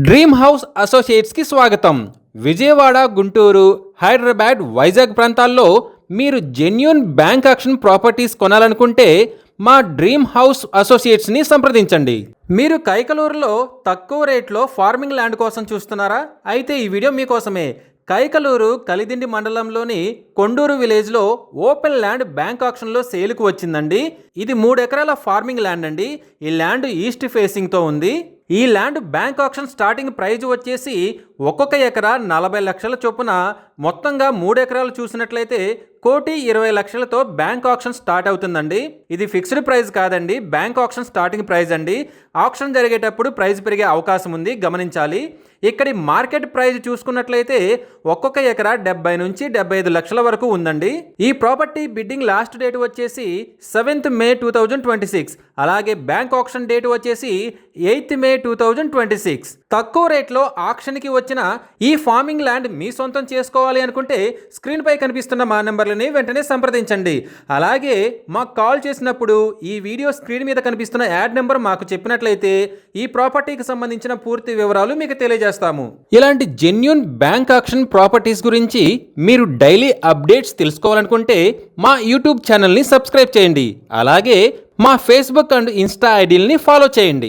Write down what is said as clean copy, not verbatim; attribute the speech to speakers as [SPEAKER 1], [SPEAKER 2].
[SPEAKER 1] Dream house అసోసియేట్స్కి స్వాగతం. విజయవాడ, గుంటూరు, హైదరాబాద్, వైజాగ్ ప్రాంతాల్లో మీరు జెన్యూన్ బ్యాంక్ ఆక్షన్ ప్రాపర్టీస్ కొనాలనుకుంటే మా డ్రీమ్ హౌస్ అసోసియేట్స్ని సంప్రదించండి. మీరు కైకలూరులో తక్కువ రేట్లో ఫార్మింగ్ ల్యాండ్ కోసం చూస్తున్నారా? అయితే ఈ వీడియో మీకోసమే. కైకలూరు కలిదిండి మండలంలోని కొండూరు విలేజ్లో ఓపెన్ ల్యాండ్ బ్యాంక్ ఆక్షన్లో సేల్కు వచ్చిందండి. ఇది 3 ఎకరాల ఫార్మింగ్ ల్యాండ్ అండి. ఈ ల్యాండ్ ఈస్ట్ ఫేసింగ్తో ఉంది. ఈ land bank auction starting price వచ్చేసి ఒక్కొక్క ఎకరా 40 లక్షల చొప్పున, మొత్తంగా 3 ఎకరాలు చూసినట్లయితే 1,20,00,000తో బ్యాంక్ ఆక్షన్ స్టార్ట్ అవుతుందండి. ఇది ఫిక్స్డ్ ప్రైస్ కాదండి, బ్యాంక్ ఆక్షన్ స్టార్టింగ్ ప్రైస్ అండి. ఆక్షన్ జరిగేటప్పుడు ప్రైస్ పెరిగే అవకాశం ఉంది, గమనించాలి. ఇక్కడి మార్కెట్ ప్రైస్ చూసుకున్నట్లయితే ఒక్కొక్క ఎకరా 70 నుంచి 75 లక్షల వరకు ఉందండి. ఈ ప్రాపర్టీ బిడ్డింగ్ లాస్ట్ డేట్ వచ్చేసి 7th May 2026. అలాగే బ్యాంక్ ఆక్షన్ డేట్ వచ్చేసి 8th May 2026. తక్కువ రేట్లో ఆక్షన్కి వచ్చిన ఈ ఫార్మింగ్ ల్యాండ్ మీ సొంతం చేసుకోవాలి అనుకుంటే స్క్రీన్పై కనిపిస్తున్న మా నెంబర్లని వెంటనే సంప్రదించండి. అలాగే మాకు కాల్ చేసినప్పుడు ఈ వీడియో స్క్రీన్ మీద కనిపిస్తున్న యాడ్ నెంబర్ మాకు చెప్పినట్లయితే ఈ ప్రాపర్టీకి సంబంధించిన పూర్తి వివరాలు మీకు తెలియజేస్తాము. ఇలాంటి జెన్యూన్ బ్యాంక్ ఆక్షన్ ప్రాపర్టీస్ గురించి మీరు డైలీ అప్డేట్స్ తెలుసుకోవాలనుకుంటే మా యూట్యూబ్ ఛానల్ని సబ్స్క్రైబ్ చేయండి. అలాగే మా ఫేస్బుక్ అండ్ ఇన్స్టా ఐడీలని ఫాలో చేయండి.